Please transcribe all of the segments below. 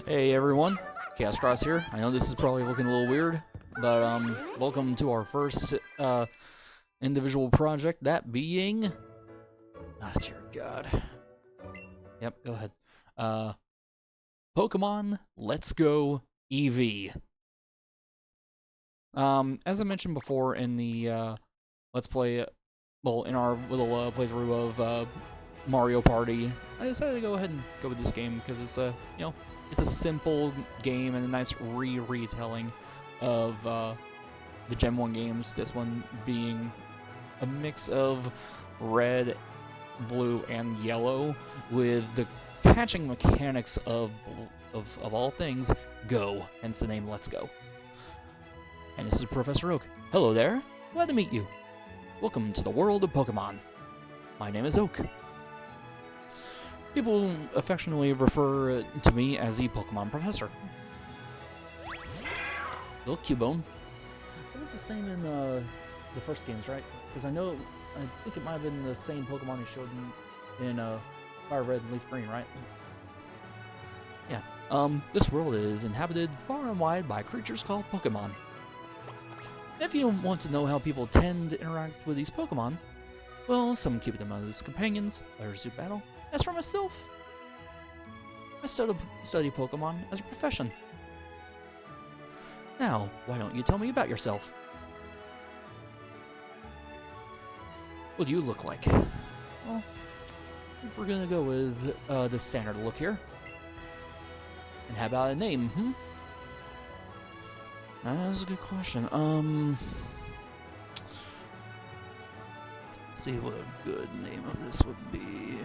Hey everyone, Chaos Cross here. I know this is probably looking a little weird, but welcome to our first individual project, that being... Ah, dear God. Yep, go ahead. Pokemon Let's Go Eevee. As I mentioned before in the Let's Play, well, in our little playthrough of Mario Party, I decided to go ahead and go with this game because it's a, you know, it's a simple game and a nice retelling of the Gen 1 games. This one being a mix of red, blue, and yellow with the catching mechanics of all things Go, hence the name Let's Go. And this is Professor Oak. Hello there, glad to meet you. Welcome to the world of Pokemon. My name is Oak. People affectionately refer to me as the Pokemon Professor. Little Cubone. It was the same in the first games, right? Because I think it might have been the same Pokemon you showed in Fire Red and Leaf Green, right? Yeah. This world is inhabited far and wide by creatures called Pokemon. If you want to know how people tend to interact with these Pokemon, well, some keep them as companions, others do battle. As for myself, I study Pokemon as a profession. Now, why don't you tell me about yourself? What do you look like? Well, we're gonna go with the standard look here. And how about a name, That's a good question. Let's see what a good name of this would be.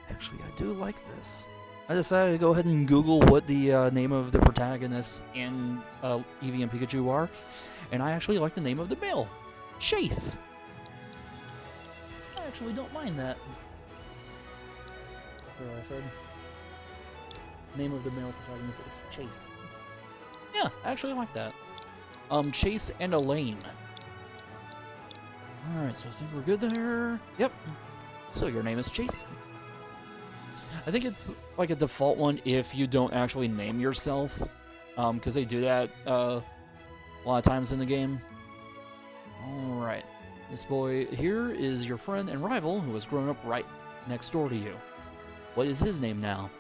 Actually, I do like this. I decided to go ahead and Google what the name of the protagonists in Eevee and Pikachu are, and I actually like the name of the male, Chase. I actually don't mind that. What I said? Name of the male protagonist is Chase. Yeah, I actually like that. Chase and Elaine. Alright, so I think we're good there. Yep. So your name is Chase. I think it's like a default one if you don't actually name yourself, because they do that a lot of times in the game. Alright. This boy here is your friend and rival who has grown up right next door to you. What is his name now?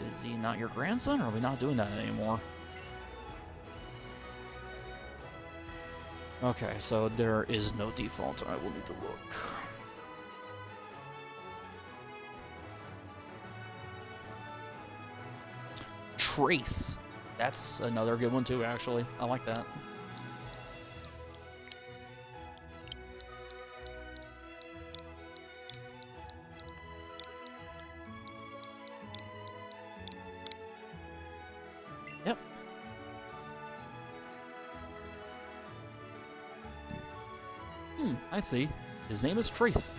Is he not your grandson, or are we not doing that anymore? Okay, so there is no default. I will need to look. Trace. That's another good one too, actually. I like that. Yep. I see. His name is Trace.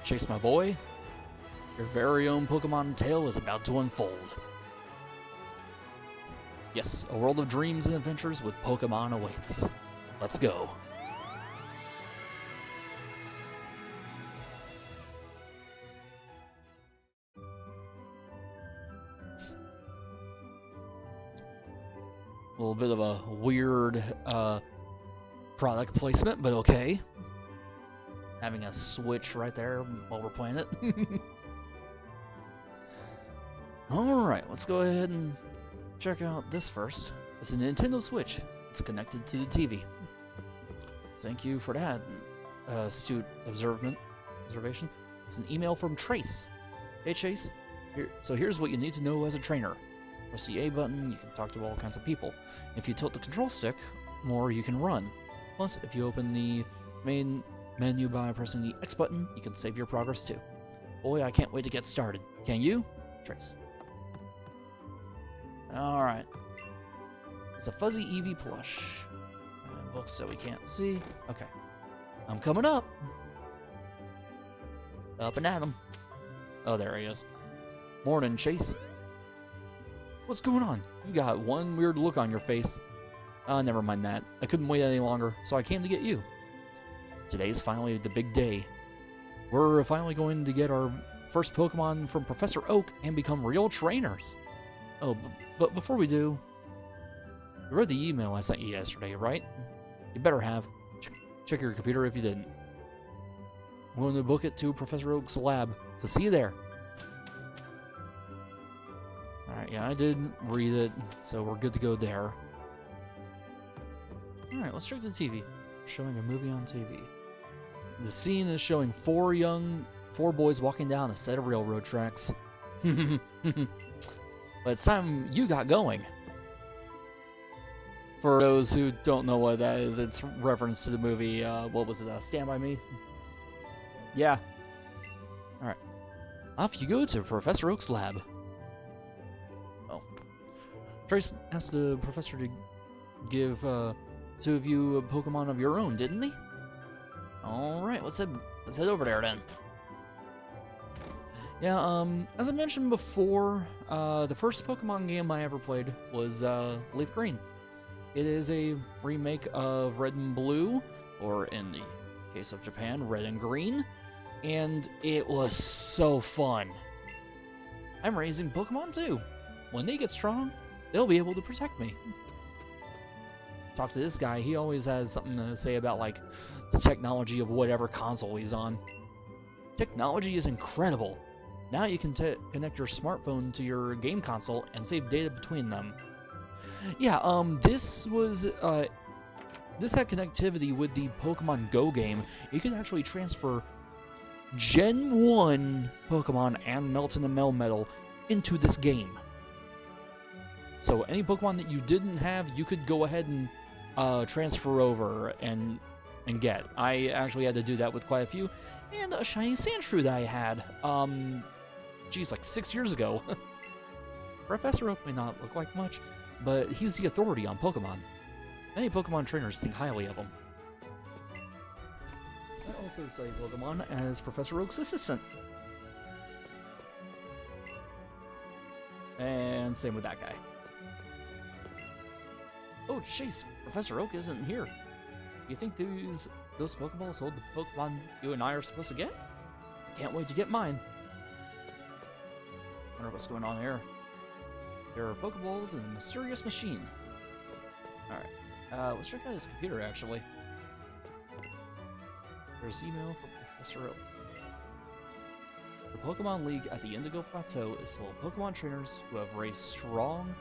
Chase, my boy. Your very own Pokemon tale is about to unfold. Yes, a world of dreams and adventures with Pokemon awaits. Let's go. A little bit of a weird product placement, but okay. Having a Switch right there while we're playing it. Alright, let's go ahead and check out this first. It's a Nintendo Switch. It's connected to the TV. Thank you for that, astute observation. It's an email from Trace. Hey Chase, here's what you need to know as a trainer. Press the A button, you can talk to all kinds of people. If you tilt the control stick more, you can run. Plus, if you open the main menu by pressing the X button, you can save your progress too. Boy, I can't wait to get started. Can you? Trace. Alright. It's a fuzzy Eevee plush. Books that we can't see. Okay. I'm coming up. Up and at him. Oh, there he is. Morning, Chase. What's going on? You got one weird look on your face. Never mind that. I couldn't wait any longer, so I came to get you. Today's finally the big day. We're finally going to get our first Pokemon from Professor Oak and become real trainers. Oh, but before we do, you read the email I sent you yesterday, right? You better have. Check your computer if you didn't. I'm going to book it to Professor Oak's lab, so see you there. Alright, yeah, I did read it, so we're good to go there. Alright, let's check the TV. Showing a movie on TV. The scene is showing four boys walking down a set of railroad tracks. But it's time you got going. For those who don't know what that is, it's reference to the movie, what was it, Stand By Me? Yeah. Alright. Off you go to Professor Oak's lab. Oh. Trace asked the professor to give two of you a Pokemon of your own, didn't he? Alright, let's head over there then. Yeah, as I mentioned before, the first Pokemon game I ever played was Leaf Green. It is a remake of Red and Blue, or in the case of Japan, Red and Green, and it was so fun. I'm raising Pokemon too. When they get strong, they'll be able to protect me. Talk to this guy, he always has something to say about like the technology of whatever console he's on. Technology is incredible. Now you can connect your smartphone to your game console and save data between them. Yeah, this had connectivity with the Pokemon Go game. You could actually transfer Gen 1 Pokemon and Melton and Melmetal into this game. So any Pokemon that you didn't have, you could go ahead and transfer over and get. I actually had to do that with quite a few. And a shiny Sandshrew that I had, geez, like 6 years ago. Professor Oak may not look like much, but he's the authority on Pokemon. Many Pokemon trainers think highly of him. I also study Pokemon as Professor Oak's assistant. And same with that guy. Oh, jeez, Professor Oak isn't here. You think those Pokeballs hold the Pokemon you and I are supposed to get? Can't wait to get mine. Wonder what's going on here. There are Pokeballs in a mysterious machine. Alright, let's check out his computer actually. There's email from Professor Oak. The Pokemon League at the Indigo Plateau is full of Pokemon trainers who have raised strong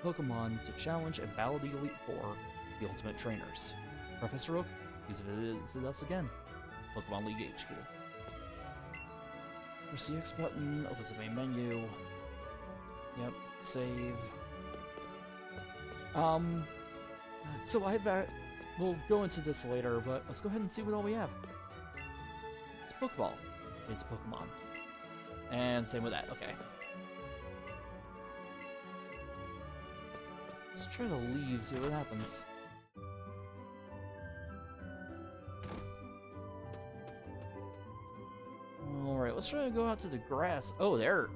Pokemon to challenge and battle the Elite Four, the ultimate trainers. Professor Oak, please visit us again. Pokemon League HQ. Press the X button, opens the main menu. Yep, save. So we'll go into this later, but let's go ahead and see what all we have. It's a Pokeball. It's a Pokemon. And same with that, okay. Let's try to leave, see what happens. Alright, let's try to go out to the grass. Oh, there.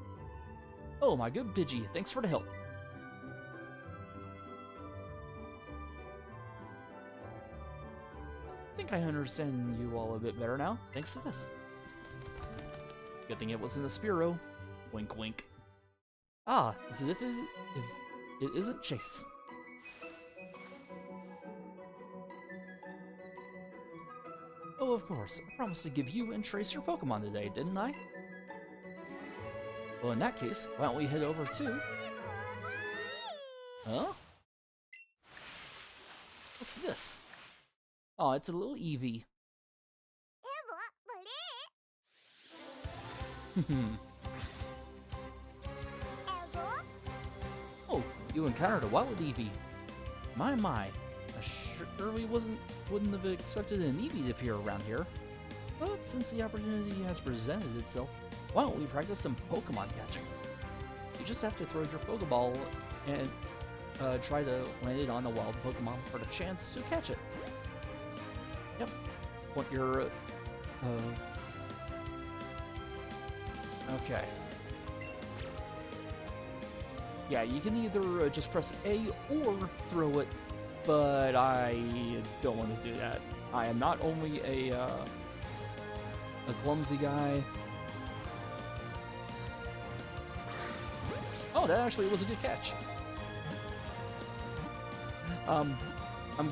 Oh, my good Pidgey, thanks for the help. I think I understand you all a bit better now, thanks to this. Good thing it wasn't a Spearow. Wink, wink. Ah, as if it isn't Chase. Oh, of course. I promised to give you and Trace your Pokemon today, didn't I? Well, in that case, why don't we head over to... Huh? What's this? Oh, it's a little Eevee. Oh, you encountered a wild Eevee. My, I surely wouldn't have expected an Eevee to appear around here. But since the opportunity has presented itself, why don't we practice some Pokemon catching? You just have to throw your Pokeball and try to land it on a wild Pokemon for the chance to catch it. Yep. Point your okay. Yeah, you can either just press A or throw it, but I don't want to do that. I am not only a clumsy guy. Oh, that actually was a good catch. I'm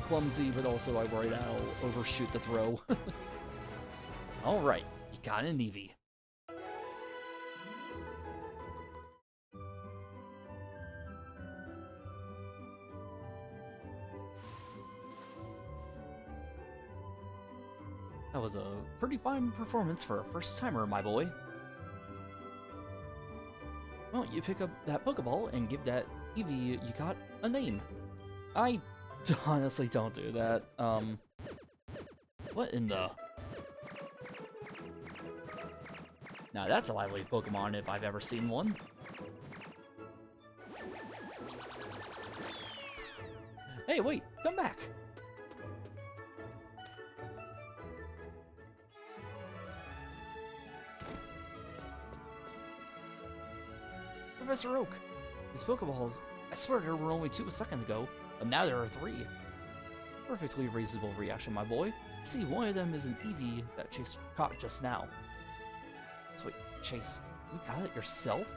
clumsy, but also I worry that I'll overshoot the throw. Alright, you got an Eevee. That was a pretty fine performance for a first-timer, my boy. Well, you pick up that Pokeball and give that Eevee you got a name. I honestly don't do that. What in the... Now that's a lively Pokemon if I've ever seen one. Hey, wait, come back! Professor Oak, these Pokeballs, I swear there were only 2 a second ago, but now there are 3. Perfectly reasonable reaction, my boy. See, one of them is an Eevee that Chase caught just now. So wait, Chase, you got it yourself?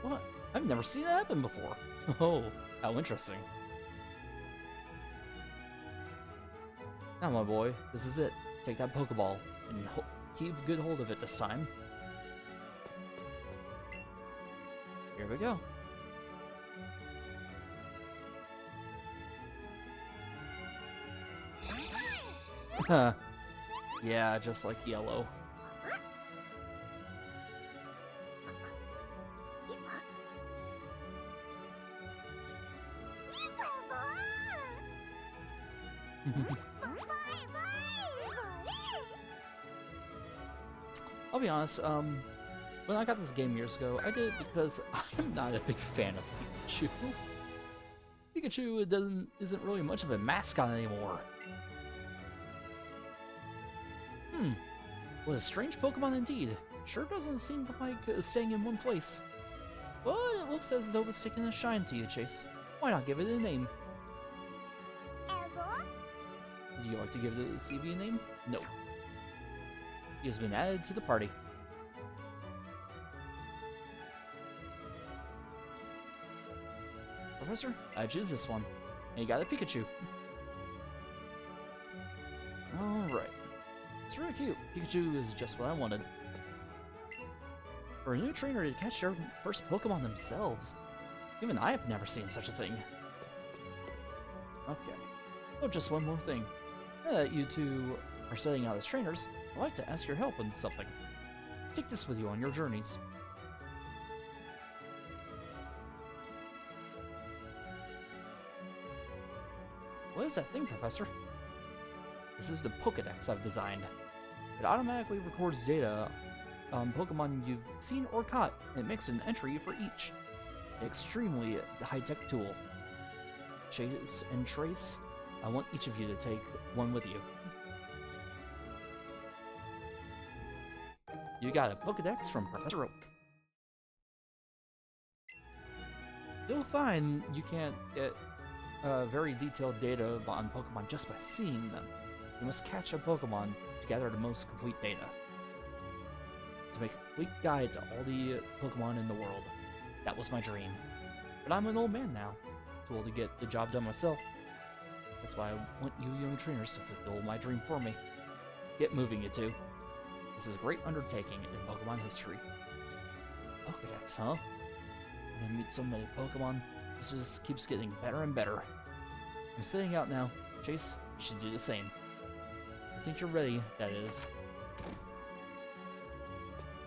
What? I've never seen that happen before. Oh, how interesting. Now, my boy, this is it. Take that Pokeball and keep good hold of it this time. Here we go. Yeah, just like yellow. I'll be honest, when I got this game years ago, I did it because I'm not a big fan of Pikachu. Pikachu isn't really much of a mascot anymore. What a strange Pokemon indeed. Sure doesn't seem like staying in one place. But it looks as though it's taking a shine to you, Chase. Why not give it a name? Would you like to give the Eevee a name? No. He has been added to the party. Professor, I choose this one. And you got a Pikachu. Alright. It's really cute. Pikachu is just what I wanted. For a new trainer to catch their first Pokemon themselves. Even I have never seen such a thing. Okay. Oh, just one more thing. Now that you two are setting out as trainers, I'd like to ask your help in something. Take this with you on your journeys. What is that thing, Professor? This is the Pokedex I've designed. It automatically records data on Pokemon you've seen or caught, and it makes an entry for each. An extremely high-tech tool. Chase and Trace, I want each of you to take one with you. You got a Pokedex from Professor Oak. You'll find you can't get very detailed data on Pokemon just by seeing them. You must catch a Pokemon to gather the most complete data. To make a complete guide to all the Pokemon in the world. That was my dream. But I'm an old man now, too old to get the job done myself. That's why I want you young trainers to fulfill my dream for me. Get moving, you two. This is a great undertaking in Pokemon history. Pokedex, huh? I'm gonna meet so many Pokemon. This just keeps getting better and better. I'm sitting out now. Chase, you should do the same. I think you're ready, that is.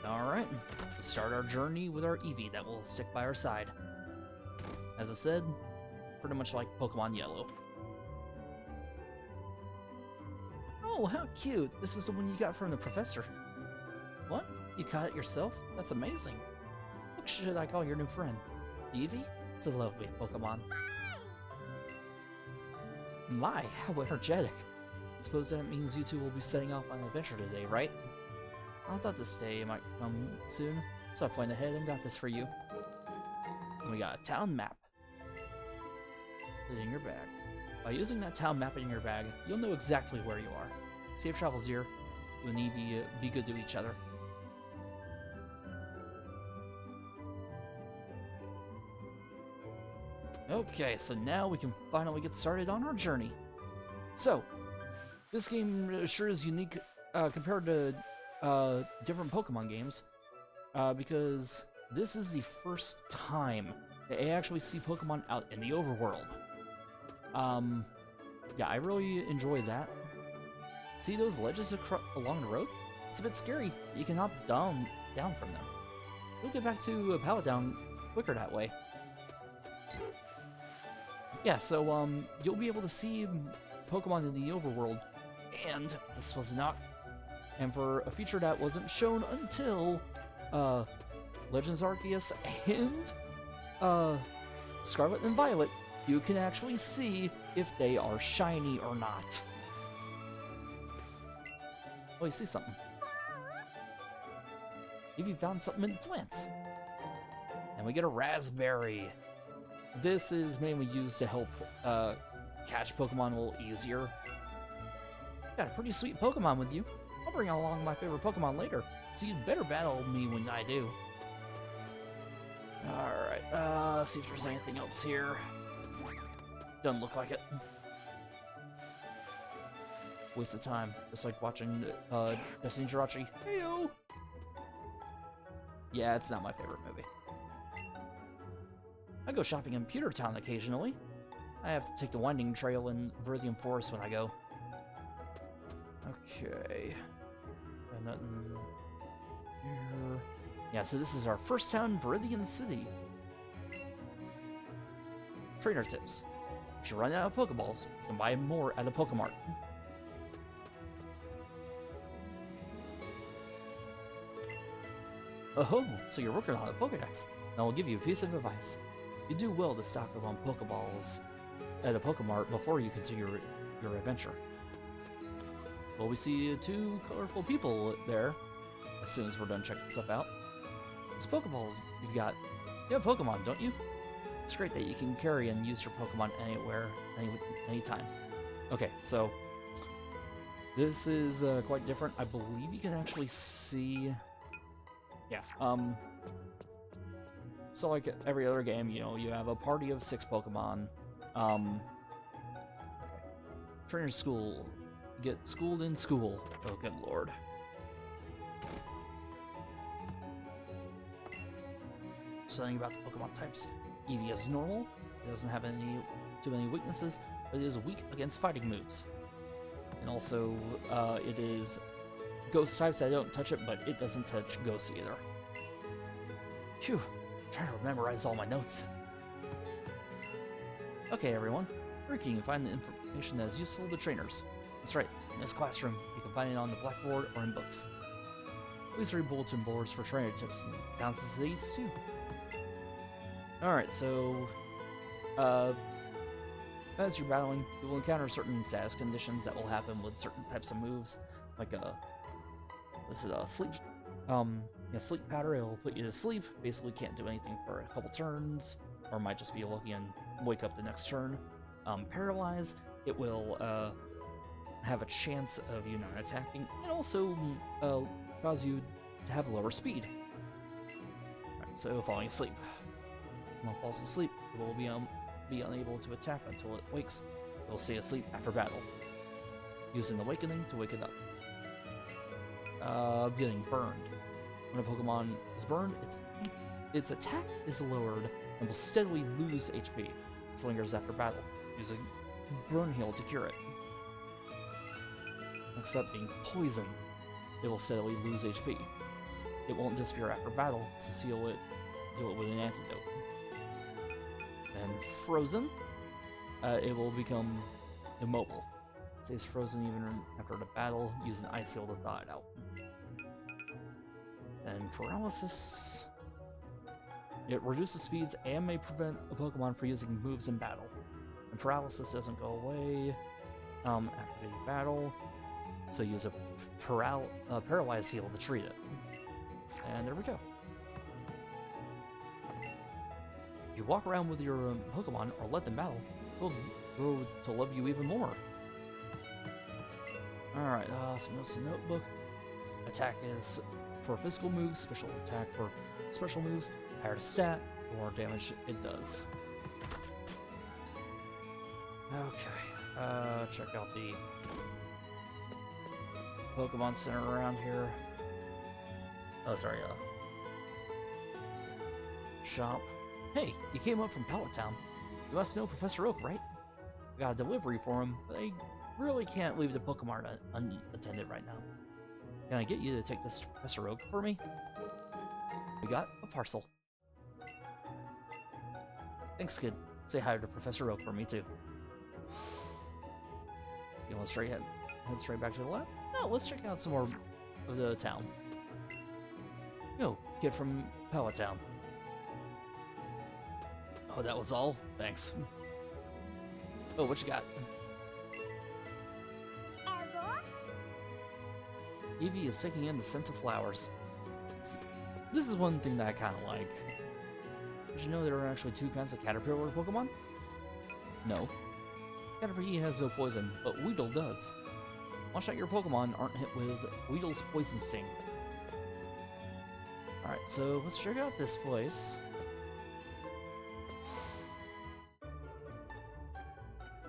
Alright, let's start our journey with our Eevee that will stick by our side. As I said, pretty much like Pokemon Yellow. Oh, how cute! This is the one you got from the professor. What? You caught it yourself? That's amazing. What should I call your new friend? Eevee? It's a lovely Pokemon. My, how energetic. I suppose that means you two will be setting off on an adventure today, right? I thought this day might come soon, So I went ahead and got this for you. And we got a town map. Put it in your bag. By using that town map in your bag, you'll know exactly where you are. Safe travels, dear. You and Eevee be good to each other. Okay, so now we can finally get started on our journey. So, this game sure is unique compared to different Pokemon games, because this is the first time that I actually see Pokemon out in the overworld. Yeah, I really enjoy that. See those ledges along the road? It's a bit scary. You can hop down from them. You'll get back to Pallet Down quicker that way. Yeah, so you'll be able to see Pokemon in the overworld, and this was not. And for a feature that wasn't shown until Legends Arceus and Scarlet and Violet, you can actually see if they are shiny or not. Oh, you see something. If you found something in the plants. And we get a raspberry. This is mainly used to help catch Pokemon a little easier. Got a pretty sweet Pokemon with you. I'll bring along my favorite Pokemon later, so you'd better battle me when I do. Alright, see if there's anything else here. Doesn't look like it. Waste of time, just like watching Destiny Jirachi. Heyo! Yeah, it's not my favorite movie. I go shopping in Pewter Town occasionally. I have to take the winding trail in Viridian Forest when I go. Okay. Got nothing here. Yeah, so this is our first town, Viridian City. Trainer tips. If you run out of Pokeballs, you can buy more at the Pokemart. Oh, so you're working on a Pokedex. Now I'll give you a piece of advice. You do well to stock up on Pokeballs at a Pokemart before you continue your adventure. Well, we see two colorful people there as soon as we're done checking stuff out. These Pokeballs you've got. You have Pokemon, don't you? It's great that you can carry and use your Pokemon anywhere, anytime. Okay, so this is quite different. I believe you can actually see. Yeah. So like every other game, you know, you have a party of 6 Pokemon. Trainer school. Get schooled in school. Oh, good lord. Something about the Pokemon types. Eevee is normal. It doesn't have too many weaknesses, but it is weak against fighting moves. And also, it is ghost types. I don't touch it, but it doesn't touch ghosts either. Phew. I'm trying to memorize all my notes. Okay, everyone. Where can you find the information that is useful to trainers? That's right, in this classroom. You can find it on the blackboard or in books. Please read bulletin boards for trainer tips and towns and cities too. Alright, so as you're battling, you will encounter certain status conditions that will happen with certain types of moves, like sleep. Sleep powder. It'll put you to sleep. Basically, can't do anything for a couple turns, or might just be lucky and wake up the next turn. Paralyze. It will have a chance of you not attacking, and also cause you to have lower speed. Right, so falling asleep. When it falls asleep, it will be unable to attack until it wakes. It will stay asleep after battle, using Awakening to wake it up. Getting burned. When a Pokemon is burned, its attack is lowered and will steadily lose HP. It lingers after battle, using Burn Heal to cure it. Next up, being poisoned. It will steadily lose HP. It won't disappear after battle, so heal it with an antidote. And frozen, it will become immobile. It stays frozen even after the battle, use an Ice Heal to thaw it out. And paralysis. It reduces speeds and may prevent a Pokemon from using moves in battle. And paralysis doesn't go away after the battle, so use a Paralyze Heal to treat it. And there we go. If you walk around with your Pokemon or let them battle, they'll grow to love you even more. Alright, some notes in the notebook. Attack is for physical moves, special attack for special moves. Higher the stat, the more damage it does. Okay, check out the Pokemon Center around here. Oh, sorry, shop. Hey, you came up from Pallet Town. You must know Professor Oak, right? I got a delivery for him, but I really can't leave the Pokemon unattended right now. Can I get you to take this to Professor Oak for me? We got a parcel. Thanks, kid. Say hi to Professor Oak for me, too. You want to head straight back to the lab? No, let's check out some more of the town. Yo, kid from Pallet Town. Oh, that was all? Thanks. Oh, what you got? Eevee is taking in the scent of flowers. This is one thing that I kind of like. Did you know there are actually two kinds of caterpillar Pokemon? No. Caterpillar has no poison, but Weedle does. Watch out your Pokemon aren't hit with Weedle's poison sting. Alright, so let's check out this place.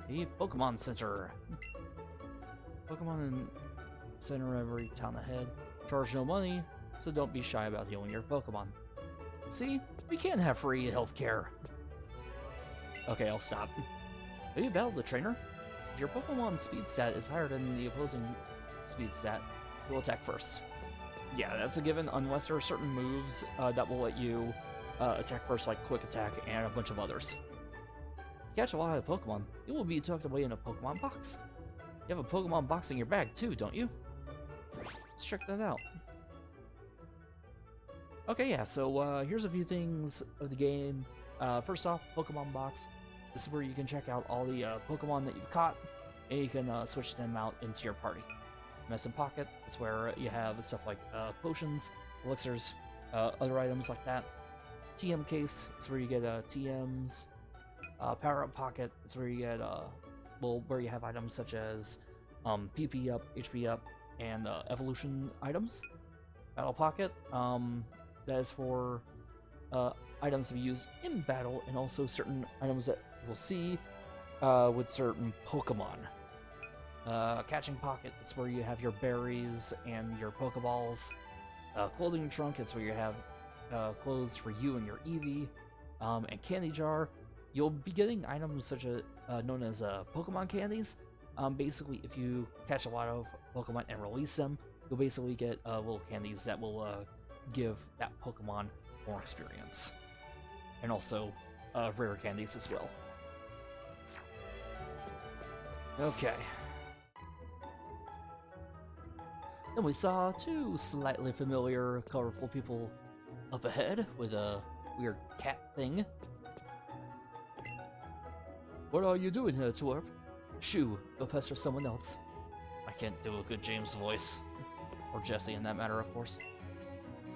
The Pokemon Center. Pokemon Center every town ahead. Charge no money, so don't be shy about healing your Pokemon. See? We can't have free healthcare. Okay, I'll stop. Have you battled a trainer? If your Pokemon's speed stat is higher than the opposing speed stat, it will attack first. Yeah, that's a given, unless there are certain moves that will let you attack first, like Quick Attack and a bunch of others. If you catch a lot of Pokemon, it will be tucked away in a Pokemon box. You have a Pokemon box in your bag too, don't you? Let's check that out. Okay, yeah, so here's a few things of the game. First off, Pokemon box. This is where you can check out all the Pokemon that you've caught, and you can switch them out into your party. Medicine Pocket, it's where you have stuff like potions, elixirs, other items like that. TM Case, it's where you get TMs. Power Up Pocket, it's where you get, well, where you have items such as PP up, HP up, and evolution items. Battle Pocket, that is for items to be used in battle, and also certain items that we'll see with certain Pokemon. Catching Pocket, it's where you have your berries and your Pokeballs. Clothing Trunk, it's where you have clothes for you and your Eevee. And Candy Jar, you'll be getting items such as known as Pokemon candies. Basically, if you catch a lot of Pokemon and release them, you'll basically get little candies that will give that Pokemon more experience. And also rare candies as well. Okay. Then we saw two slightly familiar, colorful people up ahead with a weird cat thing. What are you doing here, twerp? Shoo, go pester someone else. I can't do a good James voice. Or Jesse in that matter, of course.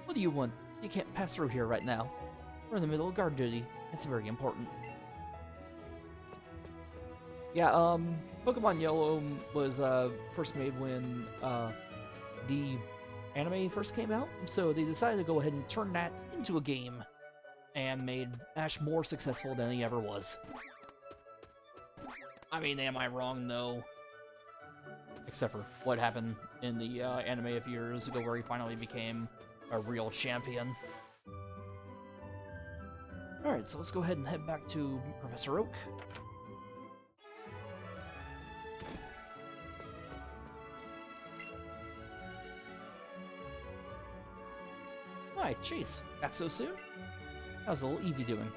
What do you want? You can't pass through here right now. We're in the middle of guard duty. It's very important. Yeah, Pokemon Yellow was first made when the anime first came out, so they decided to go ahead and turn that into a game, and made Ash more successful than he ever was. I mean, am I wrong though? Except for what happened in the anime a few years ago where he finally became a real champion. Alright, so let's go ahead and head back to Professor Oak. Hi, Chase. Back so soon? How's the little Eevee doing?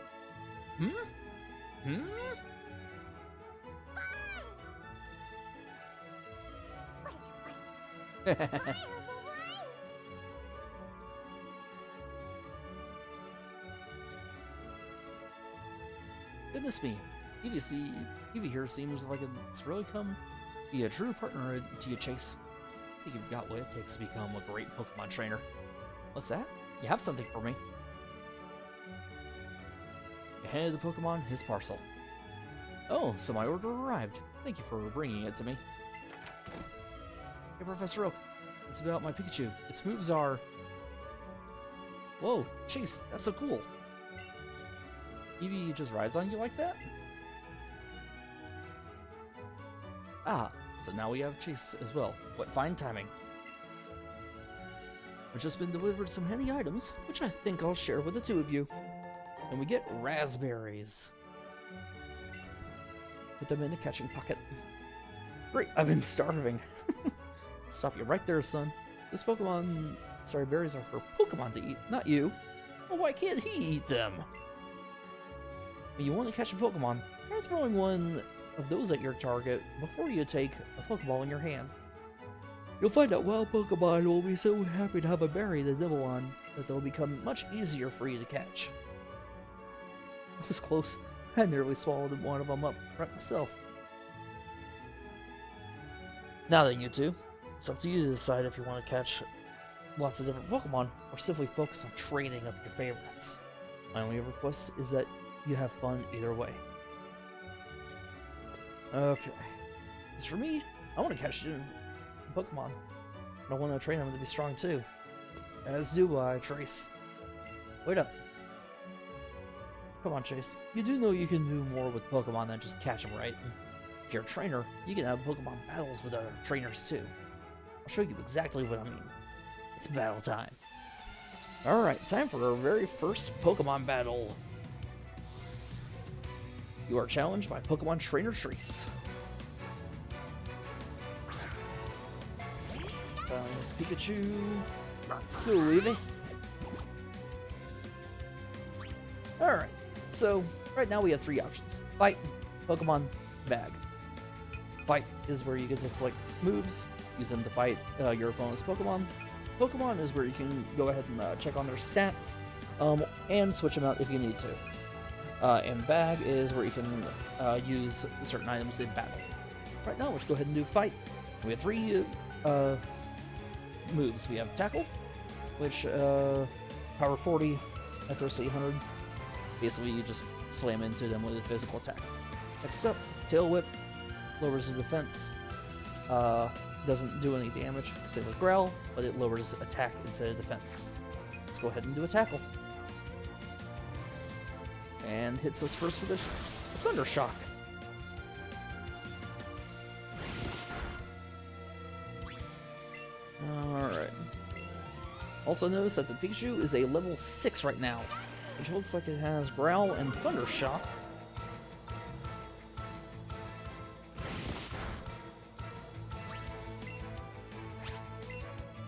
Goodness me, Eevee here seems like it's really come be a true partner to you, Chase. I think you've got what it takes to become a great Pokemon trainer. What's that? You have something for me? I handed the Pokemon his parcel. Oh, so my order arrived. Thank you for bringing it to me. Hey, Professor Oak. It's about my Pikachu. Its moves are... Whoa, Chase, that's so cool. Eevee just rides on you like that? Ah, so now we have Chase as well. What fine timing. I've just been delivered some handy items, which I think I'll share with the two of you. And we get raspberries. Put them in the catching pocket. Great, I've been starving. Stop you right there, son. This Pokemon... Sorry, berries are for Pokemon to eat, not you. Well, why can't he eat them? When you want to catch a Pokemon, try throwing one of those at your target before you take a Pokeball in your hand. You'll find that wild Pokemon will be so happy to have a berry to nibble on that they'll become much easier for you to catch. That was close. I nearly swallowed one of them up right myself. Now then, you two, it's up to you to decide if you want to catch lots of different Pokemon or simply focus on training up your favorites. My only request is that you have fun either way. Okay. As for me, I want to catch Pokemon. But I want to train them to be strong too. As do I, Trace. Wait up. Come on, Chase. You do know you can do more with Pokemon than just catch them, right? If you're a trainer, you can have Pokemon battles with other trainers too. I'll show you exactly what I mean. It's battle time. Alright, time for our very first Pokemon battle. You are challenged by Pokemon Trainer Trace. It's Pikachu. Let's go, Eevee. Alright, so right now we have three options. Fight, Pokemon, Bag. Fight is where you get to select moves, use them to fight your opponent's Pokemon. Pokemon is where you can go ahead and check on their stats, and switch them out if you need to. And Bag is where you can use certain items in battle. Right now, let's go ahead and do Fight. We have three moves. We have Tackle, which power 40, accuracy 100. Basically, you just slam into them with a physical attack. Next up, Tail Whip, lowers the defense. Doesn't do any damage, same with Growl, but it lowers attack instead of defense. Let's go ahead and do a Tackle. And hits us first with a Thunder Shock. Alright. Also notice that the Pikachu is a level 6 right now, which looks like it has Growl and Thunder Shock.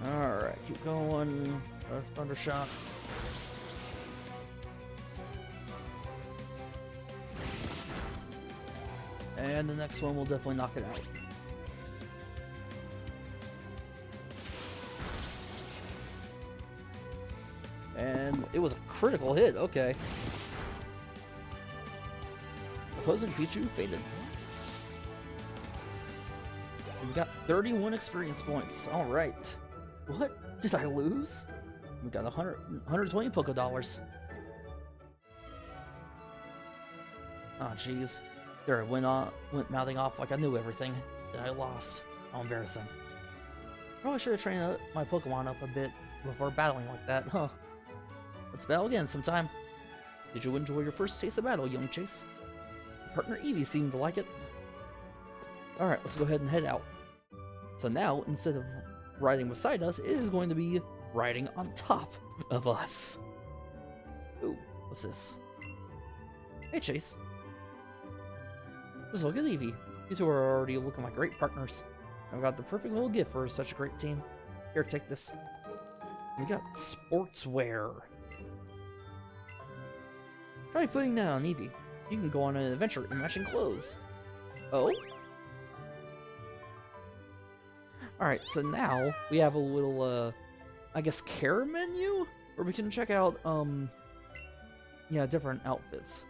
Alright, keep going. Thunder Shock. And the next one will definitely knock it out. And it was a critical hit, okay. Opposing Pikachu faded. We got 31 experience points, alright. What? Did I lose? We got 120 Poké Dollars. Oh jeez. There, it went mouthing off like I knew everything. Then I lost. How embarrassing. Probably should have trained my Pokemon up a bit before battling like that, huh? Let's battle again sometime. Did you enjoy your first taste of battle, young Chase? Your partner Eevee seemed to like it. Alright, let's go ahead and head out. So now, instead of riding beside us, it is going to be riding on top of us. Ooh, what's this? Hey, Chase. Just look at Eevee. You two are already looking like great partners. I've got the perfect little gift for such a great team. Here, take this. We got sportswear. Try putting that on Eevee. You can go on an adventure in matching clothes. Oh? Alright, so now we have a little, I guess, care menu? Where we can check out, yeah, different outfits.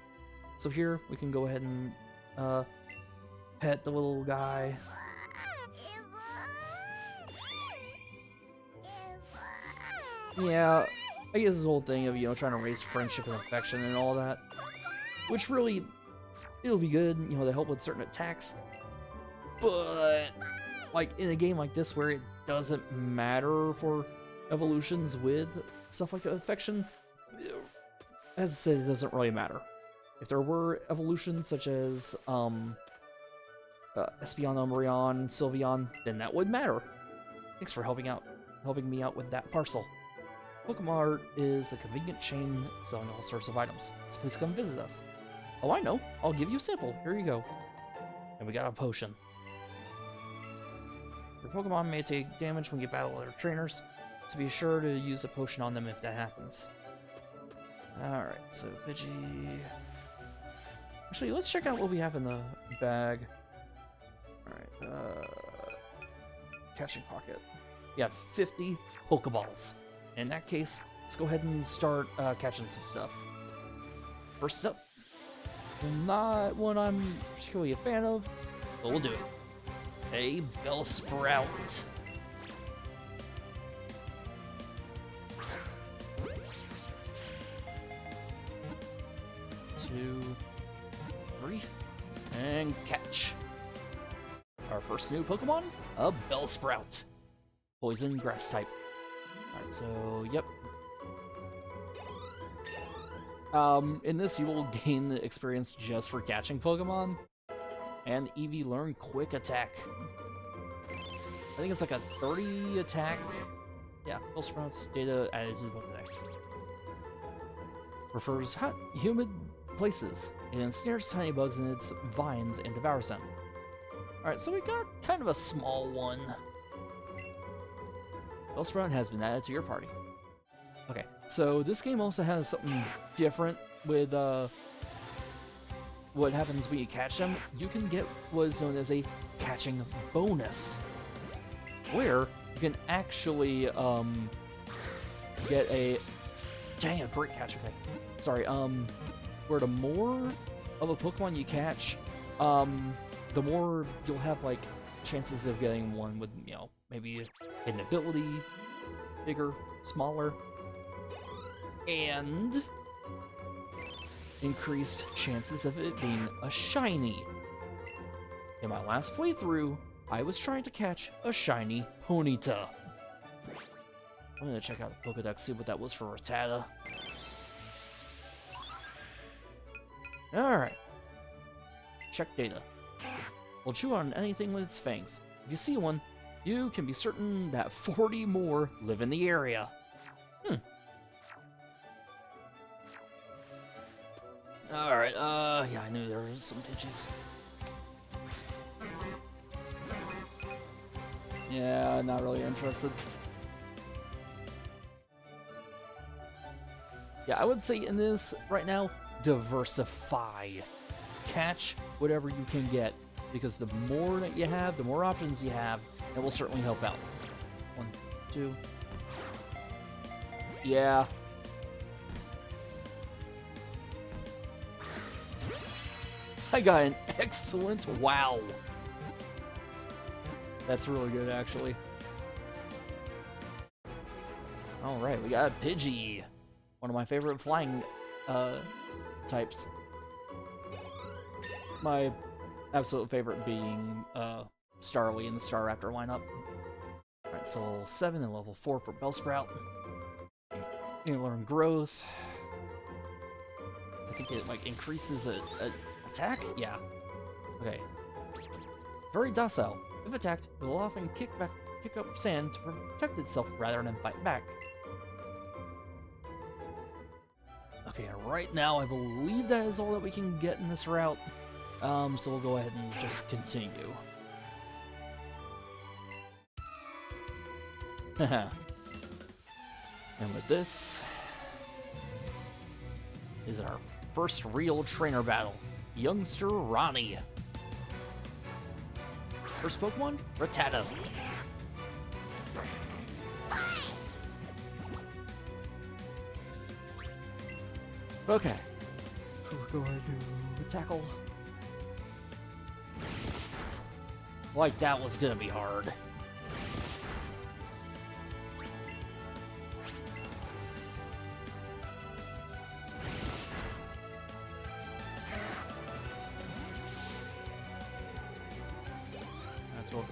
So here, we can go ahead and, pet the little guy. Yeah, I guess this whole thing of, you know, trying to raise friendship and affection and all that. which really, it'll be good, you know, to help with certain attacks. But, like, in a game like this where it doesn't matter for evolutions with stuff like affection, as I said, it doesn't really matter. If there were evolutions such as Espeon, Umbreon, Sylveon, then that would matter. Thanks for helping me out with that parcel. Pokemon Art is a convenient chain selling all sorts of items, so please come visit us. Oh, I know. I'll give you a sample. Here you go. And we got a potion. Your Pokemon may take damage when you battle other trainers, so be sure to use a potion on them if that happens. Alright, so Pidgey... Actually, let's check out what we have in the bag. Alright, catching pocket. We have 50 Pokeballs. In that case, let's go ahead and start catching some stuff. First up, not one I'm particularly a fan of, but we'll do it. A Bellsprout. 2, 3, and catch. Our first new Pokemon, a Bellsprout. Poison grass type. Alright, so, yep. In this, you will gain the experience just for catching Pokemon. And Eevee learn Quick Attack. I think it's like a 30 attack. Yeah, Bellsprout's data added to the Pokedex. Prefers hot, humid places. It ensnares tiny bugs in its vines and devours them. Alright, so we got kind of a small one. Bellsprout has been added to your party. Okay, so this game also has something different with what happens when you catch them. You can get what is known as a catching bonus, where you can actually get a great catch. Okay, sorry. Where the more of a Pokemon you catch, the more you'll have like chances of getting one with, you know, maybe an ability, bigger, smaller, and increased chances of it being a shiny. In my last playthrough, I was trying to catch a shiny Ponyta. I'm gonna check out the Pokedex, see what that was for Rattata. Alright. Check data. Will chew on anything with its fangs. If you see one, you can be certain that 40 more live in the area. Alright, yeah, I knew there was some Pidgeys. Yeah, not really interested. Yeah, I would say in this, right now, diversify. Catch whatever you can get, because the more that you have, the more options you have, it will certainly help out. 1, 2. Yeah. I got an excellent wow. That's really good, actually. Alright, we got Pidgey. One of my favorite flying types. My absolute favorite being Starly in the Staraptor lineup. Alright, so level 7 and level 4 for Bellsprout. You learn growth. I think it like increases a attack? Yeah. Okay. Very docile. If attacked, it will often kick up sand to protect itself rather than fight back. Okay, right now I believe that is all that we can get in this route. So we'll go ahead and just continue. And with this is our first real trainer battle. Youngster Ronnie. First Pokemon, Rattata. Okay. So we're going to tackle. Like that was gonna be hard.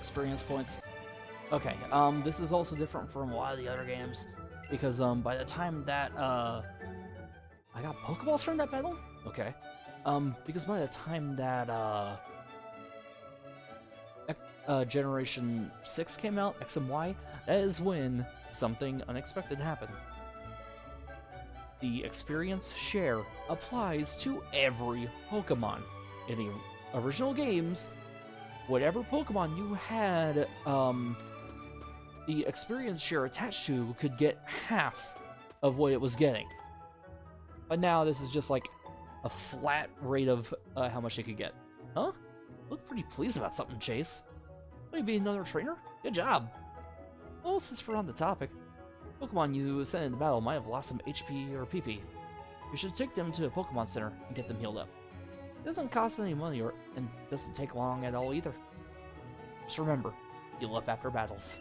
experience points. Okay, this is also different from a lot of the other games, because, by the time that, I got Pokeballs from that battle? Okay. Because by the time that, Generation 6 came out, X and Y, that is when something unexpected happened. The experience share applies to every Pokemon. In the original games, whatever Pokemon you had, the experience share attached to could get half of what it was getting. But now this is just like a flat rate of how much it could get. Huh? Look pretty pleased about something, Chase. Maybe another trainer? Good job. Well, since we're on the topic, Pokemon you sent into battle might have lost some HP or PP. You should take them to a Pokemon Center and get them healed up. It doesn't cost any money and doesn't take long at all either. Just remember, heal up after battles.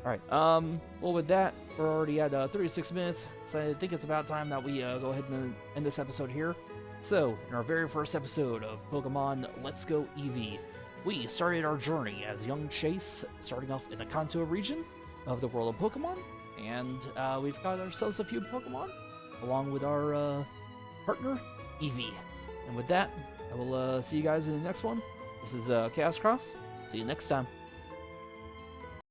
Alright, well with that, we're already at 36 minutes, so I think it's about time that we go ahead and end this episode here. So, in our very first episode of Pokemon Let's Go Eevee, we started our journey as young Chase, starting off in the Kanto region of the world of Pokemon, and we've got ourselves a few Pokemon, along with our partner, Eevee. And with that, I will see you guys in the next one. This is Chaos Cross. See you next time.